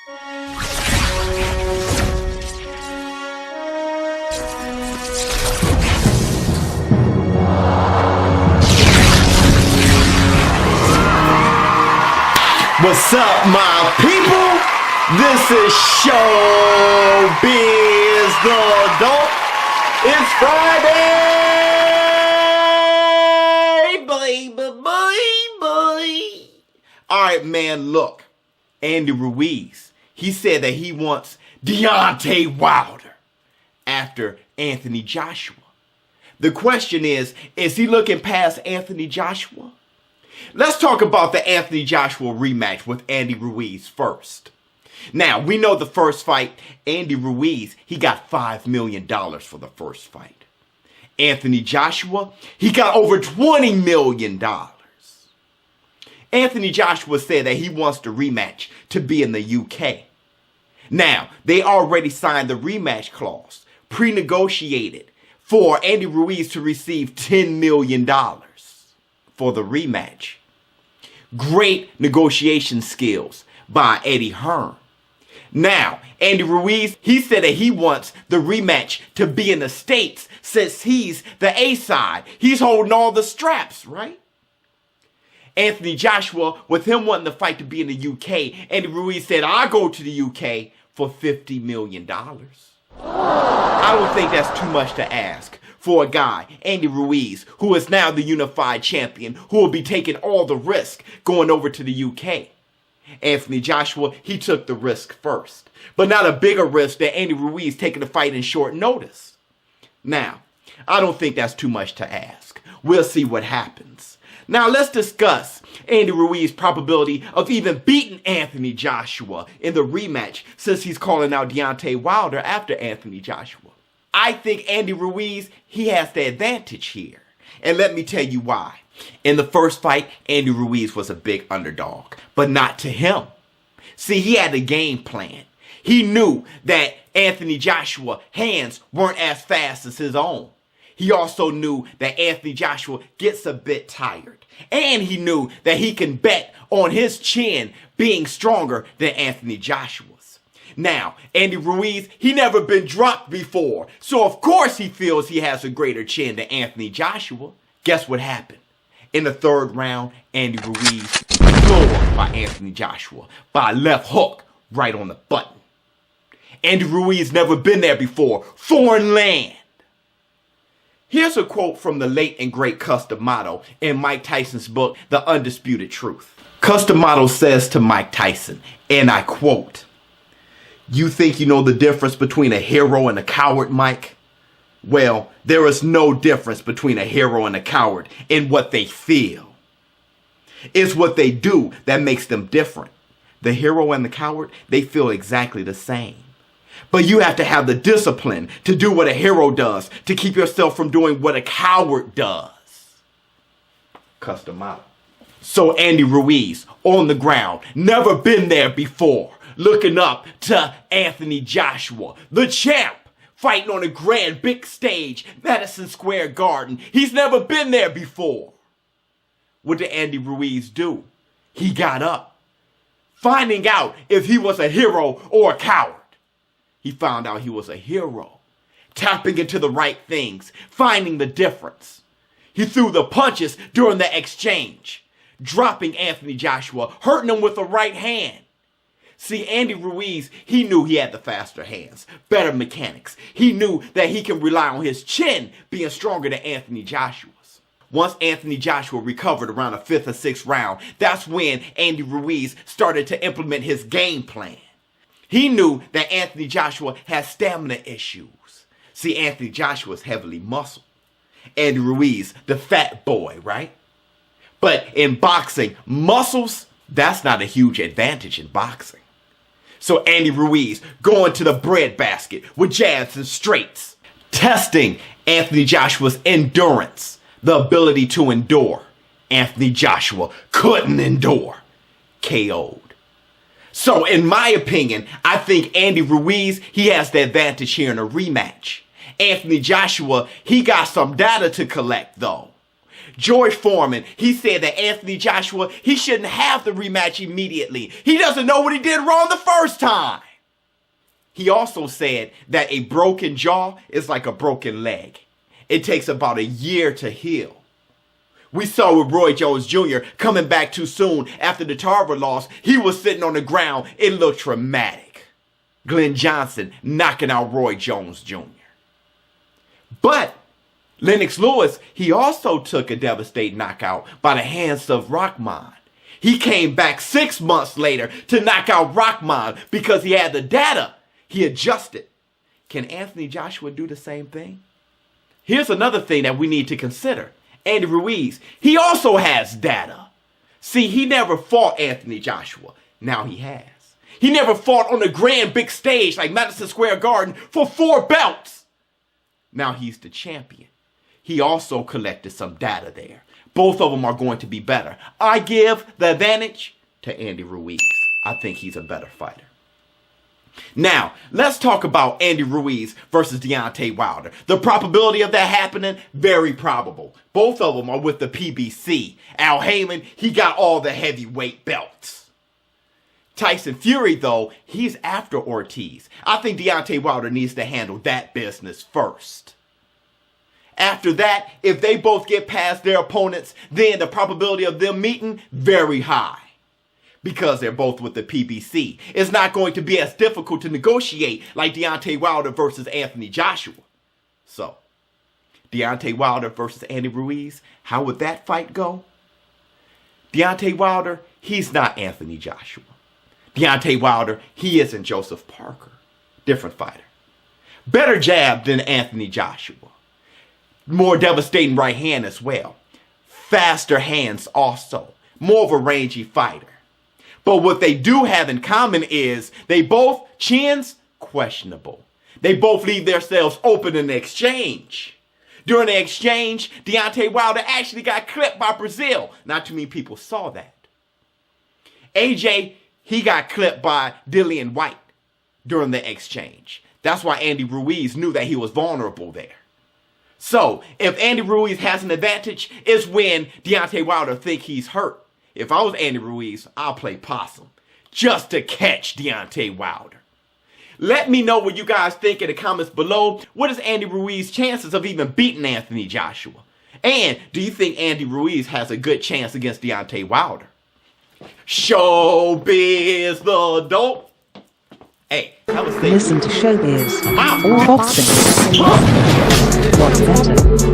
What's up, my people? This is Showbiz the Adult. It's Friday, baby. All right, man, look. Andy Ruiz, he said that he wants Deontay Wilder after Anthony Joshua. The question is he looking past Anthony Joshua? Let's talk about the Anthony Joshua rematch with Andy Ruiz first. Now, we know the first fight, Andy Ruiz, he got $5 million for the first fight. Anthony Joshua, he got over $20 million. Anthony Joshua said that he wants the rematch to be in the UK. Now, they already signed the rematch clause, pre-negotiated, for Andy Ruiz to receive $10 million for the rematch. Great negotiation skills by Eddie Hearn. Now, Andy Ruiz, he said that he wants the rematch to be in the States since he's the A-side. He's holding all the straps, right? Anthony Joshua, with him wanting the fight to be in the UK, Andy Ruiz said, I'll go to the UK for $50 million. I don't think that's too much to ask for a guy, Andy Ruiz, who is now the unified champion, who will be taking all the risk going over to the UK. Anthony Joshua, he took the risk first, but not a bigger risk than Andy Ruiz taking the fight in short notice. Now, I don't think that's too much to ask. We'll see what happens. Now, let's discuss Andy Ruiz's probability of even beating Anthony Joshua in the rematch since he's calling out Deontay Wilder after Anthony Joshua. I think Andy Ruiz, he has the advantage here. And let me tell you why. In the first fight, Andy Ruiz was a big underdog, but not to him. See, he had a game plan. He knew that Anthony Joshua's hands weren't as fast as his own. He also knew that Anthony Joshua gets a bit tired. And he knew that he can bet on his chin being stronger than Anthony Joshua's. Now, Andy Ruiz, he never been dropped before, so of course he feels he has a greater chin than Anthony Joshua. Guess what happened? In the third round, Andy Ruiz floored by Anthony Joshua by a left hook right on the button. Andy Ruiz never been there before. Foreign land. Here's a quote from the late and great Cus D'Amato in Mike Tyson's book, The Undisputed Truth. Cus D'Amato says to Mike Tyson, and I quote, "You think you know the difference between a hero and a coward, Mike? Well, there is no difference between a hero and a coward in what they feel. It's what they do that makes them different. The hero and the coward, they feel exactly the same. But you have to have the discipline to do what a hero does, to keep yourself from doing what a coward does." Cus D'Amato. So Andy Ruiz, on the ground, never been there before, looking up to Anthony Joshua, the champ, fighting on a grand big stage, Madison Square Garden. He's never been there before. What did Andy Ruiz do? He got up, finding out if he was a hero or a coward. He found out he was a hero, tapping into the right things, finding the difference. He threw the punches during the exchange, dropping Anthony Joshua, hurting him with the right hand. See, Andy Ruiz, he knew he had the faster hands, better mechanics. He knew that he can rely on his chin being stronger than Anthony Joshua's. Once Anthony Joshua recovered around the 5th or 6th round, that's when Andy Ruiz started to implement his game plan. He knew that Anthony Joshua has stamina issues. See, Anthony Joshua is heavily muscled. Andy Ruiz, the fat boy, right? But in boxing, muscles, that's not a huge advantage in boxing. So Andy Ruiz going to the breadbasket with jabs and straights, testing Anthony Joshua's endurance, the ability to endure. Anthony Joshua couldn't endure. KO'd. So in my opinion, I think Andy Ruiz, he has the advantage here in a rematch. Anthony Joshua, he got some data to collect though. George Foreman, he said that Anthony Joshua, he shouldn't have the rematch immediately. He doesn't know what he did wrong the first time. He also said that a broken jaw is like a broken leg. It takes about a year to heal. We saw with Roy Jones Jr. coming back too soon after the Tarver loss. He was sitting on the ground. It looked traumatic. Glenn Johnson knocking out Roy Jones Jr. But Lennox Lewis, he also took a devastating knockout by the hands of Rahman. He came back 6 months later to knock out Rahman because he had the data. He adjusted. Can Anthony Joshua do the same thing? Here's another thing that we need to consider. Andy Ruiz, he also has data. See, he never fought Anthony Joshua. Now he has. He never fought on a grand big stage like Madison Square Garden for 4 belts. Now he's the champion. He also collected some data there. Both of them are going to be better. I give the advantage to Andy Ruiz. I think he's a better fighter. Now, let's talk about Andy Ruiz versus Deontay Wilder. The probability of that happening, very probable. Both of them are with the PBC. Al Heyman, he got all the heavyweight belts. Tyson Fury, though, he's after Ortiz. I think Deontay Wilder needs to handle that business first. After that, if they both get past their opponents, then the probability of them meeting, very high. Because they're both with the PBC. It's not going to be as difficult to negotiate like Deontay Wilder versus Anthony Joshua. So, Deontay Wilder versus Andy Ruiz, how would that fight go? Deontay Wilder, he's not Anthony Joshua. Deontay Wilder, he isn't Joseph Parker. Different fighter. Better jab than Anthony Joshua. More devastating right hand as well. Faster hands also. More of a rangy fighter. But what they do have in common is they both, chins, questionable. They both leave themselves open in the exchange. During the exchange, Deontay Wilder actually got clipped by Brazil. Not too many people saw that. AJ, he got clipped by Dillian White during the exchange. That's why Andy Ruiz knew that he was vulnerable there. So, if Andy Ruiz has an advantage, it's when Deontay Wilder think he's hurt. If I was Andy Ruiz, I'll play possum just to catch Deontay Wilder. Let me know what you guys think in the comments below. What is Andy Ruiz's chances of even beating Anthony Joshua? And do you think Andy Ruiz has a good chance against Deontay Wilder? Showbiz the dope. Hey, have a safe. Listen to Showbiz. Or boxing. What's better?